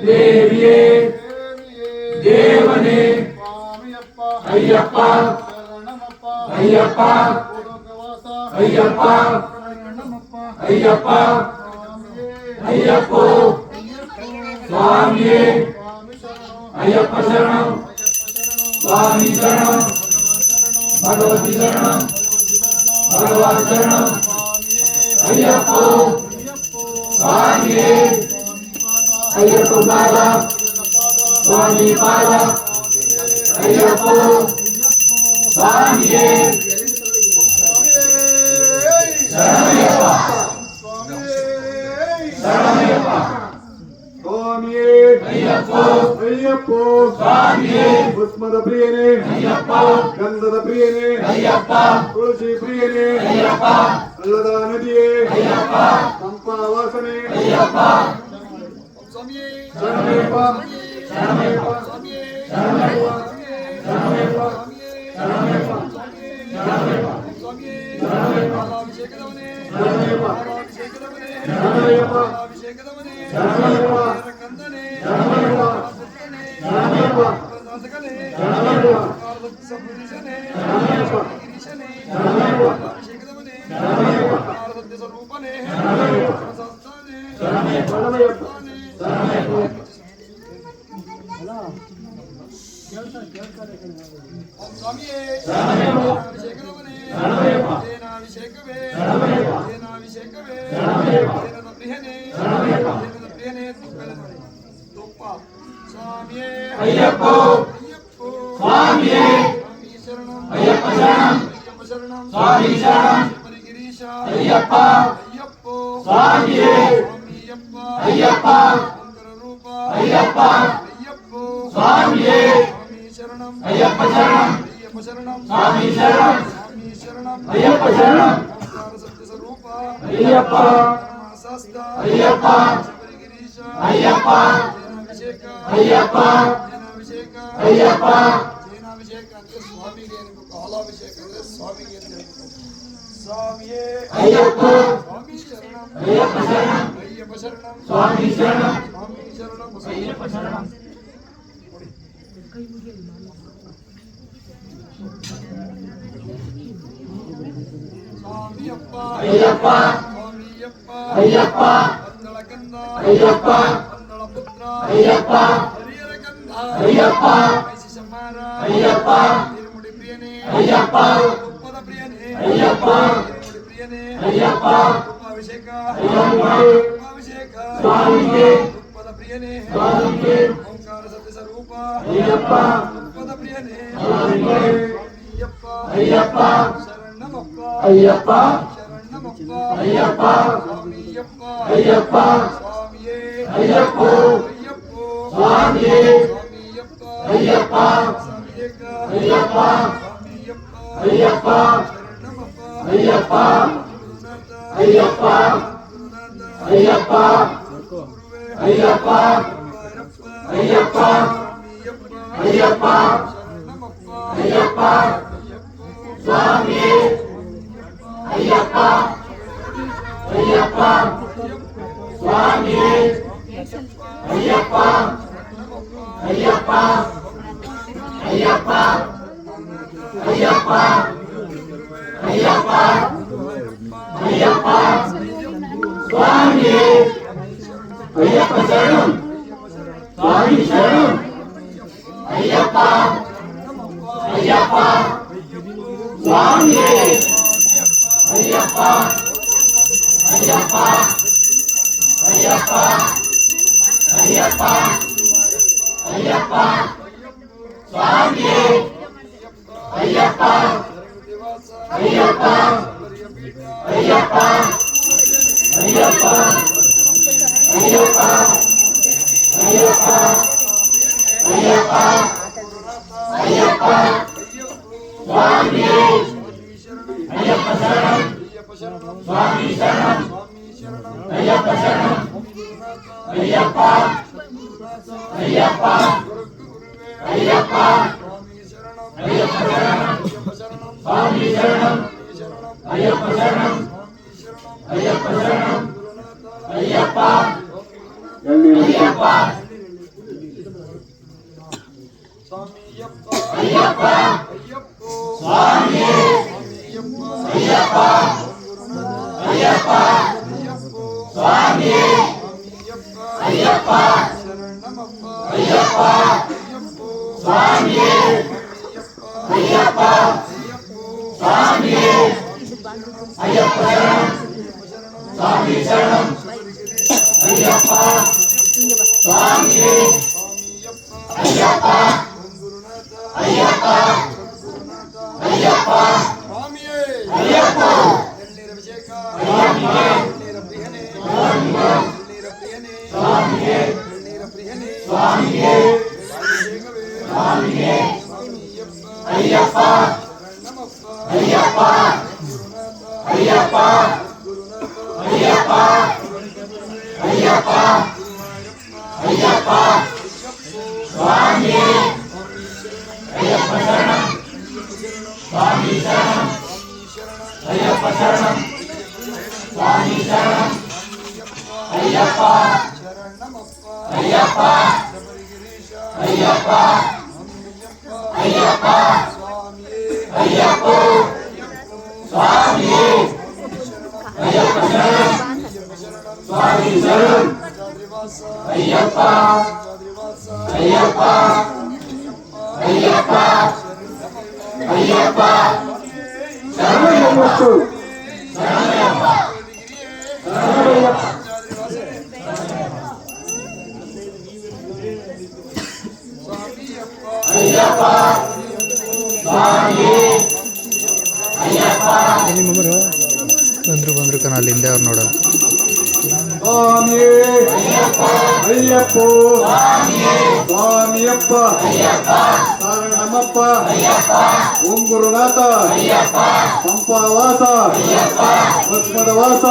ದೇವಿಯೇ ದೇವನೇ ಅಯ್ಯಪ್ಪ ಅಯ್ಯಪ್ಪ ಅಯ್ಯಪ್ಪ ಅಯ್ಯಪ್ಪ ಅಯ್ಯಪ್ಪ ಸ್ವಾಮಿಯೇ ಅಯ್ಯಪ್ಪ ಶರಣಂ ಸ್ವಾಮಿ ಶರಣಂ ಭಗವತಿ ಶರಣಂ ಭಗವಾನ್ ಶರಣಂ ಅಯ್ಯಪ್ಪ ಸ್ವಾಮಿಯೇ ಅಯ್ಯಪ್ಪ ಪಾದ ಸ್ವಾಮಿ ಪಾದ ಅಯ್ಯಪ್ಪ ಸ್ವಾಮಿಯೇ ಶರಣಯ್ಯಪ್ಪ ಶರಣಯ್ಯಪ್ಪ ಸ್ವಾಮಿಯೇ ಅಯ್ಯಪ್ಪ ಅಯ್ಯಪ್ಪ ಸ್ವಾಮಿಯೇ ಪುಷ್ಪದ ಪ್ರಿಯನೇ ಅಯ್ಯಪ್ಪ ಗಂಧದ ಪ್ರಿಯನೇ ಅಯ್ಯಪ್ಪ ತುಳಸಿ ಪ್ರಿಯನೇ ಅಯ್ಯಪ್ಪ ಅಲ್ಲದ ನದಿಯೇ ಅಯ್ಯಪ್ಪ ಸಂಪಾವಾಸನೆ ಅಯ್ಯಪ್ಪ ಶರಣಯ್ಯಪ್ಪ ಶರಣಯ್ಯಪ್ಪ ಶರಣಯ್ಯಪ್ಪ ಶರಣಯ್ಯಪ್ಪ ಶರಣಯ್ಯಪ್ಪ ಅಯ್ಯಪ್ಪ ಸ್ವಾಮಿಯೇ ಅಯ್ಯಪ್ಪ ಶರಣಂ ಸ್ವಾಮಿ ಶರಣಂ ಅಯ್ಯಪ್ಪ ಸ್ವಾಮಿಯೇ ಅಯ್ಯಪ್ಪ ಅಯ್ಯಪ್ಪ ಸ್ವಾಮಿಯೇ ಅಯ್ಯಪ್ಪ ಶರಣಂ ಸ್ವಾಮಿ ಶರಣಂ ಅಯ್ಯಪ್ಪ ಶರಣಂ ಅಯ್ಯಪ್ಪ ಅಯ್ಯಪ್ಪ ಅಯ್ಯಪ್ಪ ಅಯ್ಯಪ್ಪ ಅಯ್ಯಪ್ಪ ಅಯ್ಯಪ್ಪ ಅಯ್ಯಪ್ಪ ಶರಣಂ ಸ್ವಾಮಿ ಶರಣಂ ಅಯ್ಯಪ್ಪ ಶರಣಂ ಅಯ್ಯಪ್ಪ ಅಯ್ಯಪ್ಪ ಅಯ್ಯಪ್ಪ ಅಯ್ಯಪ್ಪ ಅಯ್ಯಪ್ಪ ಅಯ್ಯಪ್ಪ ಅಯ್ಯಪ್ಪ ಅಯ್ಯಪ್ಪ ಅಯ್ಯಪ್ಪ ಸ್ವಾಮಿಗೆ ಸ್ವಾಮಿಗೆ ಓಂಕಾರ ಸತ್ಯ ಸ್ವರೂಪ ಅಯ್ಯಪ್ಪ ಸ್ವಾಮಿಗೆ ಅಯ್ಯಪ್ಪ ಶರಣಮಪ್ಪ ಅಯ್ಯಪ್ಪ ಶರಣಮಪ್ಪ ಅಯ್ಯಪ್ಪ ಸ್ವಾಮಿಯಪ್ಪ ಅಯ್ಯಪ್ಪ ಸ್ವಾಮಿಯೇ ಅಯ್ಯಪ್ಪ ಅಯ್ಯಪ್ಪ ಸ್ವಾಮಿಯೇ ಸ್ವಾಮಿಯಪ್ಪ ಅಯ್ಯಪ್ಪ ಸ್ವಾಮಿಯೇಕ ಅಯ್ಯಪ್ಪ ಸ್ವಾಮಿಯಪ್ಪ ಅಯ್ಯಪ್ಪ ಶರಣಮಪ್ಪ ಅಯ್ಯಪ್ಪ ಗುರುನಾಥ ಅಯ್ಯಪ್ಪ ಗುರುನಾಥ ಅಯ್ಯಪ್ಪ ಗುರುವೇ ಅಯ್ಯಪ್ಪ ಅಯ್ಯಪ್ಪ ಸ್ವಾಮಿಯಪ್ಪ ಅಯ್ಯಪ್ಪ ಶರಣಮಪ್ಪ ಅಯ್ಯಪ್ಪ ಸ್ವಾಮಿಯೇ ಅಯ್ಯಪ್ಪ ಅಯ್ಯಪ್ಪ ಸ್ವಾಮಿಯೇ ಅಯ್ಯಪ್ಪ ಅಯ್ಯಪ್ಪ ಅಯ್ಯಪ್ಪ ಅಯ್ಯಪ್ಪ ಅಯ್ಯಪ್ಪ ಅಯ್ಯಪ್ಪ ಸ್ವಾಮಿಯೇ ಅಯ್ಯಪ್ಪ ಶರಣಂ ಸ್ವಾಮಿ ಶರಣಂ ಅಯ್ಯಪ್ಪ ಅಯ್ಯಪ್ಪ ಸ್ವಾಮಿಯೇ ಅಯ್ಯಪ್ಪ ಅಯ್ಯಪ್ಪ ಅಯ್ಯಪ್ಪ ಅಯ್ಯಪ್ಪ ಅಯ್ಯಪ್ಪ ಸ್ವಾಮಿಯೇ ಅಯ್ಯಪ್ಪ ಅಯ್ಯಪ್ಪ ಅಯ್ಯಪ್ಪ ಅಯ್ಯಪ್ಪ ಅಯ್ಯಪ್ಪ ಅಯ್ಯಪ್ಪ ಅಯ್ಯಪ್ಪ ಅಯ್ಯಪ್ಪ ಸ್ವಾಮಿಯೇ ಅಯ್ಯಪ್ಪ ಶರಣಂ ಸ್ವಾಮಿ ಶರಣಂ ಅಯ್ಯಪ್ಪ ಶರಣಂ ಅಯ್ಯಪ್ಪ ಅಯ್ಯಪ್ಪ ಅಯ್ಯಪ್ಪ ಅಯ್ಯಪ್ಪ ಶರಣಂ ಸ್ವಾಮಿ ಶರಣಂ ಅಯ್ಯಪ್ಪ ಶರಣಂ ಅಯ್ಯಪ್ಪ ಶರಣಂ ಅಯ್ಯಪ್ಪ ಅಯ್ಯಪ್ಪ ಅಯ್ಯಪ್ಪೋ ಸ್ವಾಮಿಯೇ ಅಯ್ಯಪ್ಪ ಅಯ್ಯಪ್ಪ ಅಯ್ಯಪ್ಪೋ ಸ್ವಾಮಿಯೇ ಅಯ್ಯಪ್ಪ ಶರಣಮಪ್ಪ ಅಯ್ಯಪ್ಪ ಅಯ್ಯಪ್ಪೋ ಸ್ವಾಮಿಯೇ ಅಯ್ಯಪ್ಪ ಅಯ್ಯಪ್ಪೋ ಸ್ವಾಮಿಯೇ ಅಯ್ಯಪ್ಪ ಸ್ವಾಮಿ ಶರಣಂ ಅಯ್ಯಪ್ಪ ಸ್ವಾಮಿಯೇ ಅಯ್ಯಪ್ಪ ಅಯ್ಯಪ್ಪ ಅಯ್ಯಪ್ಪ ಸ್ವಾಮಿಯೇ ಅಯ್ಯಪ್ಪ ಎನ್ನೀರ ಅಭಿಷೇಕ ಸ್ವಾಮಿಯೇ ಎನ್ನೀರ ಪ್ರಿಯನೇ ಎನ್ನೀರ ಪ್ರಿಯನೇ ಸ್ವಾಮಿಯೇ ಎನ್ನೀರ ಪ್ರಿಯನೇ ಸ್ವಾಮಿಯೇ ಅಭಿಷೇಕವೇ ಸ್ವಾಮಿಯೇ ಅಯ್ಯಪ್ಪ ಶರಣಮಪ್ಪ ಅಯ್ಯಪ್ಪ ಅಯ್ಯಪ್ಪ ಅಯ್ಯಪ್ಪ ಅಯ್ಯಪ್ಪ ಅಯ್ಯಪ್ಪ ಸ್ವಾಮಿಯೇ ಅಯ್ಯಪ್ಪ ಶರಣಂ ಸ್ವಾಮಿ ಶರಣಂ ಅಯ್ಯಪ್ಪ ಶರಣಂ ಸ್ವಾಮಿ ಶರಣಂ ಅಯ್ಯಪ್ಪ ಶರಣಮಪ್ಪ ಅಯ್ಯಪ್ಪ ಶಬರಿಗಿರೀಶ ಅಯ್ಯಪ್ಪ ಅಯ್ಯಪ್ಪ ಸ್ವಾಮಿಯೇ ಅಯ್ಯಪ್ಪ ಸ್ವಾಮಿಯೇ ಅಯ್ಯಪ್ಪ ಶರಣಂ ಸ್ವಾಮಿ ಶರಣಂ ಅಯ್ಯಪ್ಪ ಅಯ್ಯಪ್ಪ ಅಯ್ಯಪ್ಪ ಅಯ್ಯಪ್ಪ ಶರಣಮಯ್ಯಪ್ಪತ್ತು ಶರಣಮಯ್ಯಪ್ಪ ಶರಣಮಯ್ಯಪ್ಪ ಅಯ್ಯಪ್ಪ ಸ್ವಾಮಿಯೇ ಅಯ್ಯಪ್ಪ ಬಂದ್ರು ಕಣ ಅಲ್ಲಿಂದ ಅವ್ರು ನೋಡೋದು. ಸ್ವಾಮಿಯೇ ಅಯ್ಯಪ್ಪೋ ಸ್ವಾಮಿಯಪ್ಪ ಶರಣಮಪ್ಪ ಓಂಗುರುನಾಥ ಪಂಪಾವಾಸ ಭಸ್ಮದ ವಾಸ